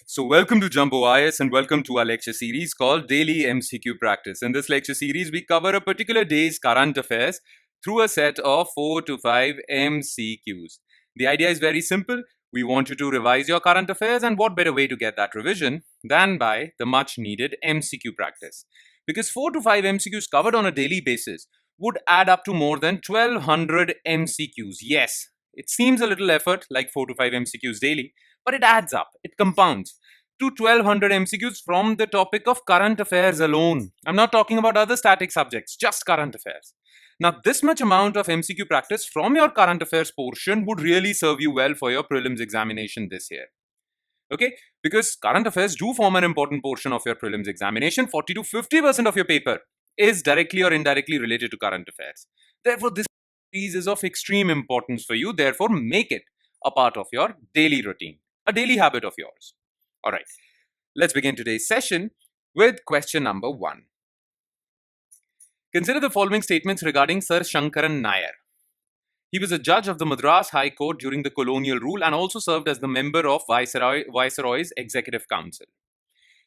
So, welcome to Jumbo IS and welcome to our lecture series called Daily MCQ Practice. In this lecture series, we cover a particular day's current affairs through a set of 4 to 5 MCQs. The idea is very simple. We want you to revise your current affairs, and what better way to get that revision than by the much needed MCQ practice? Because 4 to 5 MCQs covered on a daily basis would add up to more than 1200 MCQs. Yes, it seems a little effort like 4 to 5 MCQs daily, but it adds up, it compounds to 1200 MCQs from the topic of current affairs alone. I'm not talking about other static subjects, just current affairs. Now, this much amount of MCQ practice from your current affairs portion would really serve you well for your prelims examination this year. Okay, because current affairs do form an important portion of your prelims examination. 40 to 50% of your paper is directly or indirectly related to current affairs. Therefore, this series is of extreme importance for you. Therefore, make it a part of your daily routine, a daily habit of yours. All right, let's begin today's session with question number 1. Consider the following statements regarding Sir Shankaran Nair. He was a judge of the Madras High Court during the colonial rule and also served as the member of Viceroy's Executive Council.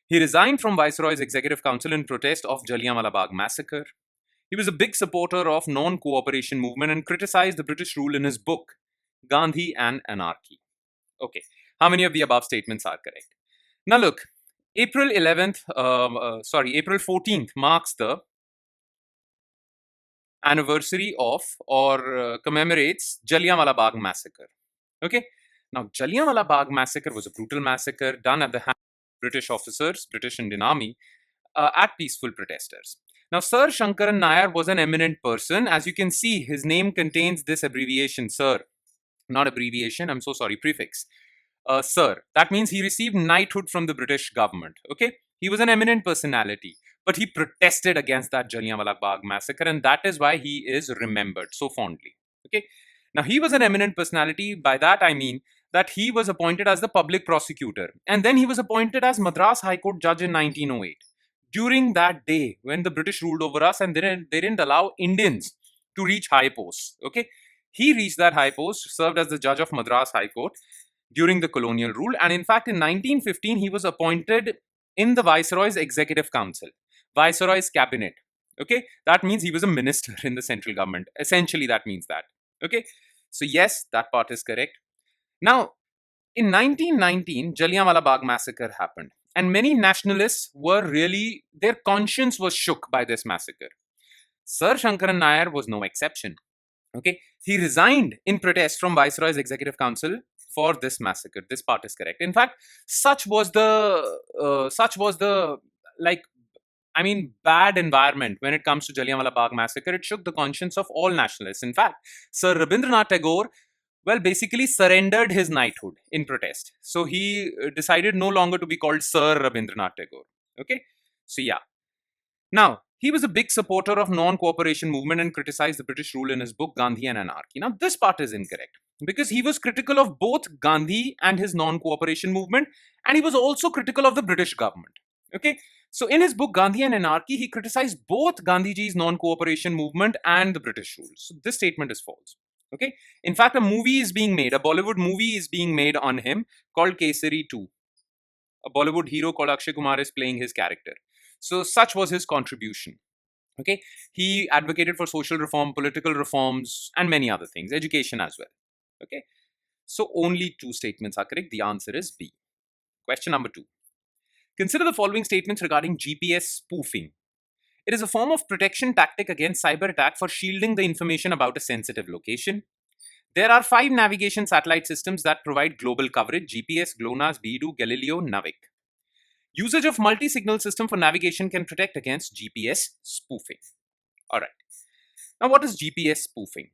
He resigned from Viceroy's Executive Council in protest of Jallianwala Bagh massacre. He was a big supporter of non-cooperation movement and criticized the British rule in his book, Gandhi and Anarchy. Okay, how many of the above statements are correct? Now look, April 14th marks the anniversary of or commemorates Jallianwala Bagh massacre. Okay, now Jallianwala Bagh massacre was a brutal massacre done at the hands of British officers, British Indian Army, at peaceful protesters. Now, Sir Shankaran Nair was an eminent person. As you can see, his name contains this abbreviation, Sir. Not abbreviation, I'm so sorry, prefix. Sir. That means he received knighthood from the British government. Okay, he was an eminent personality, but he protested against that Jallianwala Bagh massacre, and that is why he is remembered so fondly. Okay, now he was an eminent personality. By that I mean that he was appointed as the public prosecutor, and then he was appointed as Madras High Court judge in 1908. During that day, when the British ruled over us and they didn't allow Indians to reach high posts. Okay, he reached that high post, served as the judge of Madras High Court during the colonial rule, and in fact in 1915 he was appointed in the Viceroy's Executive Council, Viceroy's cabinet. Okay, that means he was a minister in the central government. Essentially that means that. Okay, so yes, that part is correct. Now, in 1919 Jallianwala Bagh massacre happened, and many nationalists were really, their conscience was shook by this massacre. Sir Shankaran Nair was no exception. Okay, he resigned in protest from Viceroy's Executive Council for this massacre. This part is correct. In fact, such was the bad environment when it comes to Jallianwala Bagh massacre. It shook the conscience of all nationalists. In fact, Sir Rabindranath Tagore, basically surrendered his knighthood in protest. So he decided no longer to be called Sir Rabindranath Tagore. Okay, so yeah. Now, he was a big supporter of non-cooperation movement and criticized the British rule in his book Gandhi and Anarchy. Now, this part is incorrect because he was critical of both Gandhi and his non-cooperation movement, and he was also critical of the British government. Okay, so in his book Gandhi and Anarchy, he criticized both Gandhiji's non-cooperation movement and the British rule. So this statement is false. Okay, in fact, a movie is being made, a Bollywood movie is being made on him called Kesari 2. A Bollywood hero called Akshay Kumar is playing his character. So such was his contribution. Okay, he advocated for social reform, political reforms, and many other things, education as well. Okay, so only 2 statements are correct. The answer is B. Question number 2. Consider the following statements regarding GPS spoofing. It is a form of protection tactic against cyber attack for shielding the information about a sensitive location. There are 5 navigation satellite systems that provide global coverage: GPS, GLONASS, BEDU, Galileo, Navik. Usage of multi-signal system for navigation can protect against GPS spoofing. All right. Now, what is GPS spoofing?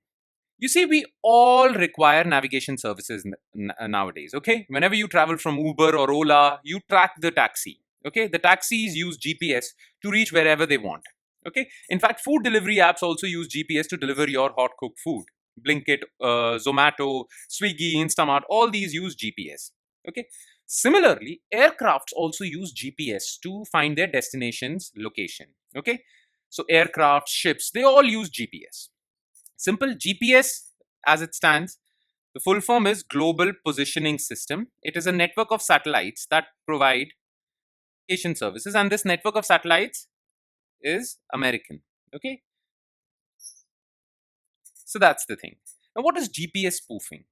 You see, we all require navigation services nowadays. Okay, whenever you travel from Uber or Ola, you track the taxi. Okay, the taxis use GPS to reach wherever they want. Okay, in fact, food delivery apps also use GPS to deliver your hot cooked food. Blinkit, Zomato, Swiggy, Instamart, all these use GPS. Okay, similarly, aircrafts also use GPS to find their destination's location. Okay, so aircraft, ships, they all use GPS. Simple. GPS, as it stands, The full form is Global Positioning System. It is a network of satellites that provide communication services, and this network of satellites is American. Okay, so that's the thing. Now, what is GPS spoofing?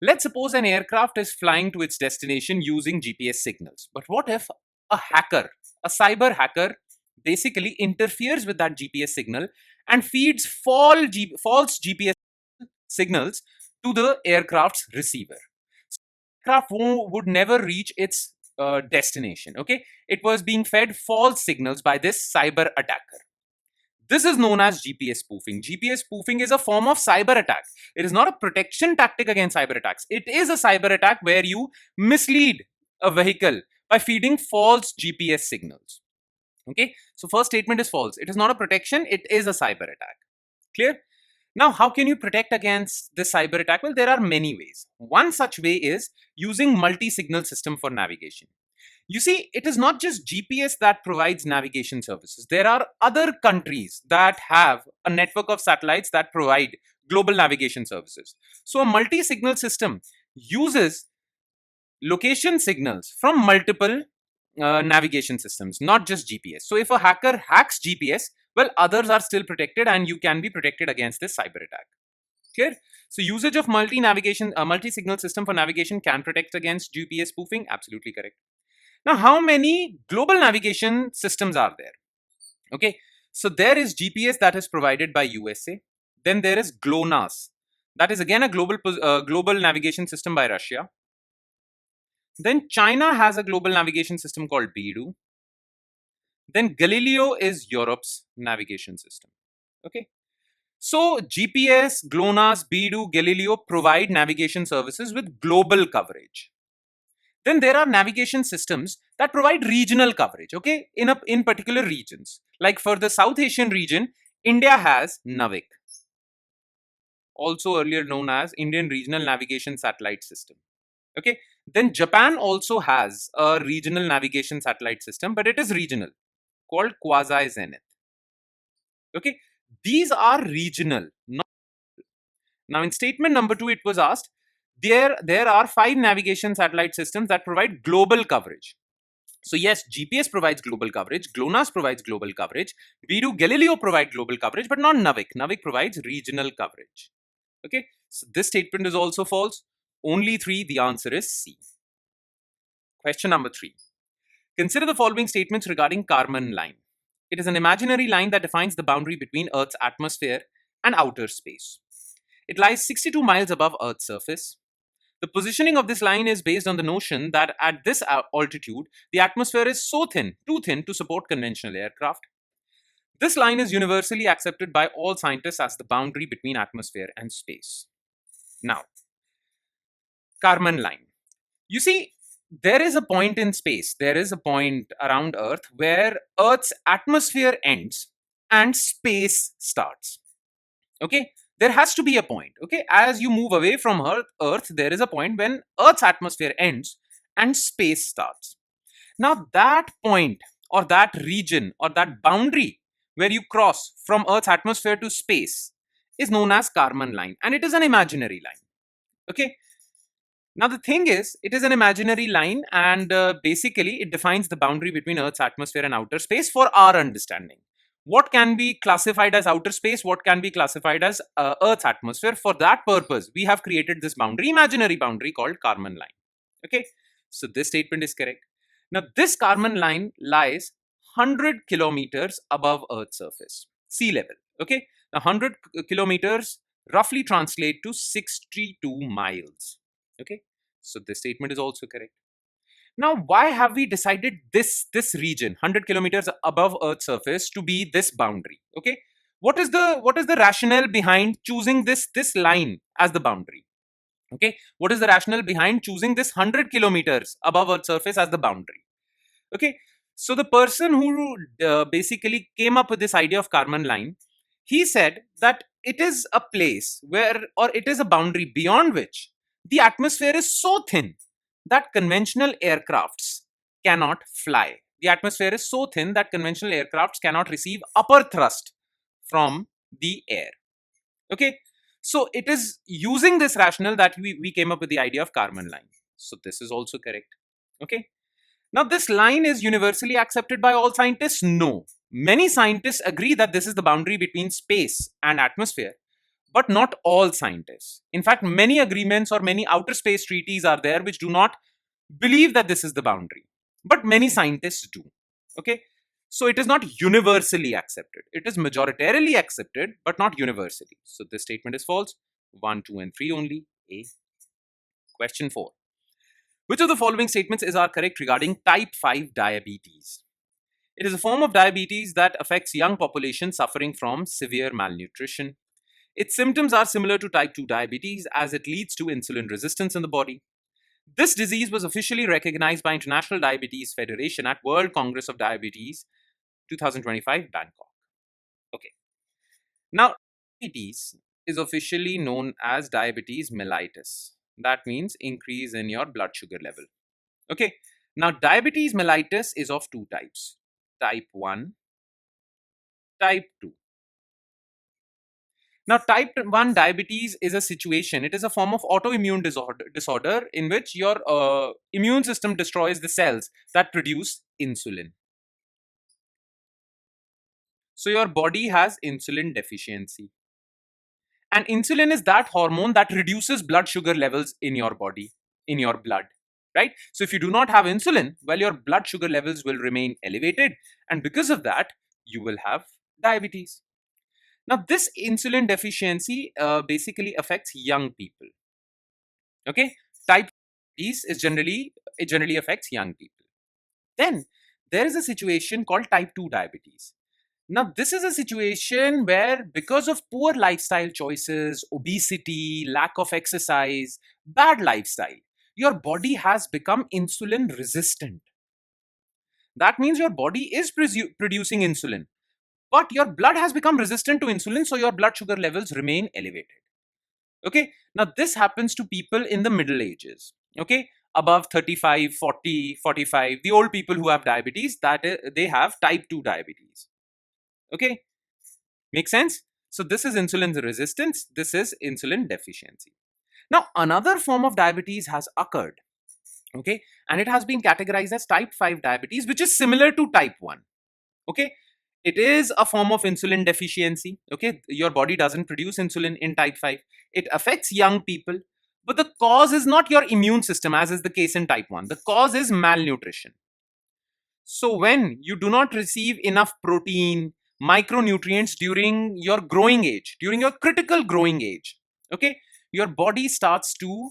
Let's suppose an aircraft is flying to its destination using GPS signals. But what if a hacker, a cyber hacker, basically interferes with that GPS signal and feeds false GPS signals to the aircraft's receiver? Aircraft would never reach its destination. Okay, it was being fed false signals by this cyber attacker. This is known as GPS spoofing. GPS spoofing is a form of cyber attack. It is not a protection tactic against cyber attacks. It is a cyber attack where you mislead a vehicle by feeding false GPS signals. Okay, so first statement is false. It is not a protection, it is a cyber attack. Clear? Now, how can you protect against this cyber attack? Well, there are many ways. One such way is using multi-signal system for navigation. You see, it is not just GPS that provides navigation services. There are other countries that have a network of satellites that provide global navigation services. So a multi-signal system uses location signals from multiple navigation systems, not just GPS. So if a hacker hacks GPS, well, others are still protected and you can be protected against this cyber attack. Clear? So usage of multi-signal system for navigation can protect against GPS spoofing. Absolutely correct. Now, how many global navigation systems are there? Okay, so there is GPS that is provided by USA. Then there is GLONASS. That is again a global navigation system by Russia. Then China has a global navigation system called BeiDou. Then Galileo is Europe's navigation system. Okay, so GPS, GLONASS, BeiDou, Galileo provide navigation services with global coverage. Then there are navigation systems that provide regional coverage, okay, in particular regions. Like for the South Asian region, India has NAVIC, also earlier known as Indian Regional Navigation Satellite System. Okay, then Japan also has a regional navigation satellite system, but it is regional, called Quasi Zenith. Okay, these are regional. Now, in statement number 2, it was asked, there are 5 navigation satellite systems that provide global coverage. So yes, GPS provides global coverage, GLONASS provides global coverage, BeiDou, Galileo provide global coverage, but not NAVIC. NAVIC provides regional coverage. Okay, so this statement is also false. Only 3, the answer is C. Question number 3. Consider the following statements regarding Kármán line. It is an imaginary line that defines the boundary between Earth's atmosphere and outer space. It lies 62 miles above Earth's surface. The positioning of this line is based on the notion that at this altitude, the atmosphere is so thin, too thin to support conventional aircraft. This line is universally accepted by all scientists as the boundary between atmosphere and space. Now, Kármán line. You see, there is a point in space, there is a point around Earth where Earth's atmosphere ends and space starts. Okay, there has to be a point. Okay, as you move away from Earth, there is a point when Earth's atmosphere ends and space starts. Now, that point or that region or that boundary where you cross from Earth's atmosphere to space is known as Kármán line, and it is an imaginary line. Okay, now the thing is, it is an imaginary line, and basically it defines the boundary between Earth's atmosphere and outer space for our understanding. What can be classified as outer space, what can be classified as Earth's atmosphere? For that purpose, we have created this boundary, imaginary boundary called Kármán line. Okay, so this statement is correct. Now, this Kármán line lies 100 kilometers above Earth's surface, sea level. Okay, now 100 kilometers roughly translate to 62 miles. Okay, so this statement is also correct. Now, why have we decided this region 100 kilometers above Earth's surface to be this boundary? Okay, what is the rationale behind choosing this line as the boundary? Okay, what is the rationale behind choosing this 100 kilometers above Earth's surface as the boundary? Okay, so the person who basically came up with this idea of Kármán line, he said that it is a place where, or it is a boundary beyond which the atmosphere is so thin that conventional aircrafts cannot fly. The atmosphere is so thin that conventional aircrafts cannot receive upper thrust from the air. Okay, So it is using this rationale that we came up with the idea of Kármán line. So this is also correct. Okay. Now, this line is universally accepted by all scientists? No. Many scientists agree that this is the boundary between space and atmosphere, but not all scientists. In fact, many agreements or many outer space treaties are there which do not believe that this is the boundary, but many scientists do. Okay. So it is not universally accepted. It is majoritarily accepted, but not universally. So this statement is false. 1, 2, and 3 only. A. Question 4. Which of the following statements is are correct regarding type 5 diabetes? It is a form of diabetes that affects young population suffering from severe malnutrition. Its symptoms are similar to type 2 diabetes as it leads to insulin resistance in the body. This disease was officially recognized by International Diabetes Federation at World Congress of Diabetes 2025 Bangkok. Okay. Now, diabetes is officially known as diabetes mellitus. That means increase in your blood sugar level. Okay. Now, diabetes mellitus is of two types. Type 1, type 2. Now, type 1 diabetes is a situation, it is a form of autoimmune disorder in which your immune system destroys the cells that produce insulin. So, your body has insulin deficiency. And insulin is that hormone that reduces blood sugar levels in your body, in your blood, right? So, if you do not have insulin, well, your blood sugar levels will remain elevated. And because of that, you will have diabetes. Now, this insulin deficiency basically affects young people. Okay, type diabetes is generally affects young people. Then there is a situation called type 2 diabetes. Now, this is a situation where because of poor lifestyle choices, obesity, lack of exercise, bad lifestyle, your body has become insulin resistant. That means your body is producing insulin, but your blood has become resistant to insulin, so your blood sugar levels remain elevated. Okay, now this happens to people in the middle ages. Okay, above 35, 40, 45, the old people who have diabetes, that is, they have type 2 diabetes. Okay, make sense? So this is insulin resistance, this is insulin deficiency. Now, another form of diabetes has occurred. Okay, and it has been categorized as type 5 diabetes, which is similar to type 1. Okay, it is a form of insulin deficiency. Okay, your body doesn't produce insulin in type 5. It affects young people, but the cause is not your immune system, as is the case in type 1. The cause is malnutrition. So when you do not receive enough protein, micronutrients during your growing age, during your critical growing age, okay, your body starts to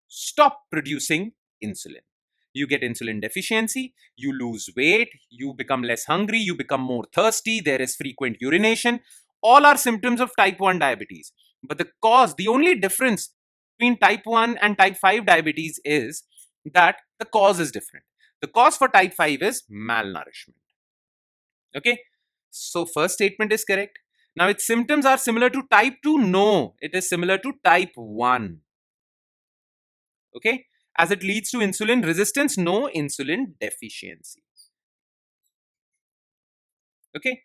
stop producing insulin. You get insulin deficiency, you lose weight, you become less hungry, you become more thirsty, there is frequent urination. All are symptoms of type 1 diabetes. But the cause, the only difference between type 1 and type 5 diabetes is that the cause is different. The cause for type 5 is malnourishment. Okay, so first statement is correct. Now, its symptoms are similar to type 2. No, it is similar to type 1. Okay, as it leads to insulin resistance, no, insulin deficiency. Okay,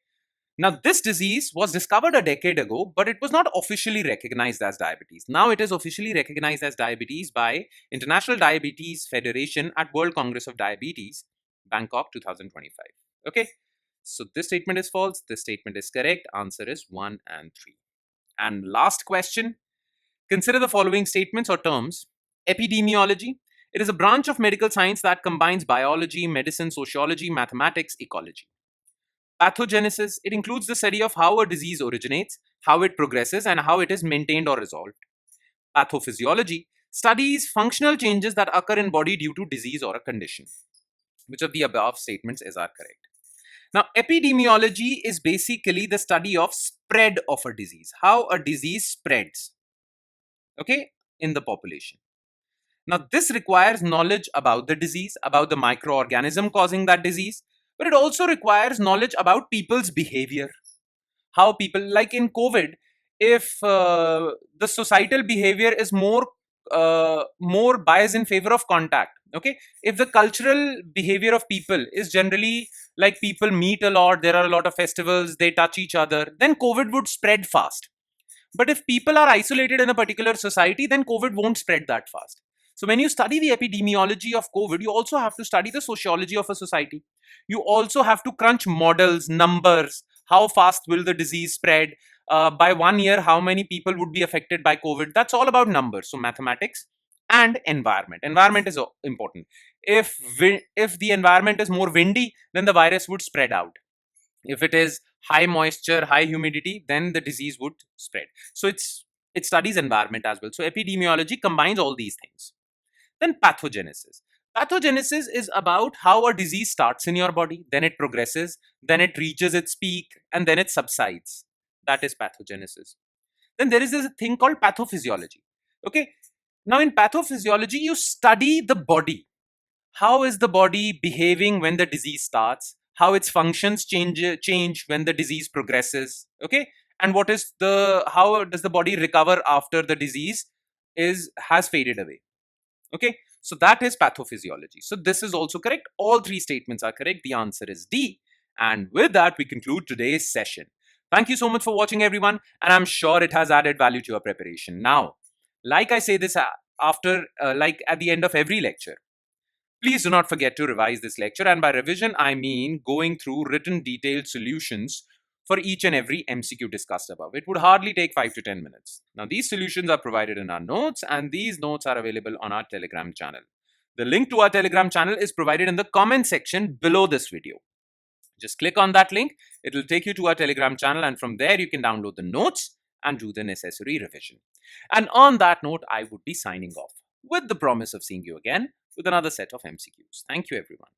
now this disease was discovered a decade ago, but it was not officially recognized as diabetes. Now it is officially recognized as diabetes by International Diabetes Federation at World Congress of Diabetes, Bangkok 2025. Okay, so this statement is false, this statement is correct. Answer is 1 and 3. And last question, consider the following statements or terms. Epidemiology. It is a branch of medical science that combines biology, medicine, sociology, mathematics, ecology. Pathogenesis. It includes the study of how a disease originates, how it progresses, and how it is maintained or resolved. Pathophysiology studies functional changes that occur in body due to disease or a condition. Which of the above statements is are correct? Now, epidemiology is basically the study of spread of a disease, how a disease spreads, okay, in the population. Now, this requires knowledge about the disease, about the microorganism causing that disease, but it also requires knowledge about people's behavior. How people, like in COVID, if the societal behavior is more biased in favor of contact, okay, if the cultural behavior of people is generally like people meet a lot, there are a lot of festivals, they touch each other, then COVID would spread fast. But if people are isolated in a particular society, then COVID won't spread that fast. So when you study the epidemiology of COVID, you also have to study the sociology of a society. You also have to crunch models, numbers, how fast will the disease spread? By 1 year, how many people would be affected by COVID? That's all about numbers. So mathematics and environment. Environment is important. If the environment is more windy, then the virus would spread out. If it is high moisture, high humidity, then the disease would spread. So it studies environment as well. So epidemiology combines all these things. Then pathogenesis. Pathogenesis is about how a disease starts in your body, then it progresses, then it reaches its peak, and then it subsides. That is pathogenesis. Then there is this thing called pathophysiology. Okay. Now in pathophysiology, you study the body. How is the body behaving when the disease starts? How its functions change when the disease progresses? Okay. And what is the how does the body recover after the disease has faded away? Okay, so that is pathophysiology. So this is also correct. All three statements are correct. The answer is D. And with that, we conclude today's session. Thank you so much for watching, everyone. And I'm sure it has added value to your preparation. Now, like I say this like at the end of every lecture, please do not forget to revise this lecture. And by revision, I mean going through written detailed solutions for each and every MCQ discussed above. It would hardly take 5 to 10 minutes. Now, these solutions are provided in our notes, and these notes are available on our Telegram channel. The link to our Telegram channel is provided in the comment section below this video. Just click on that link. It will take you to our Telegram channel, and from there you can download the notes and do the necessary revision. And on that note, I would be signing off with the promise of seeing you again with another set of MCQs. Thank you, everyone.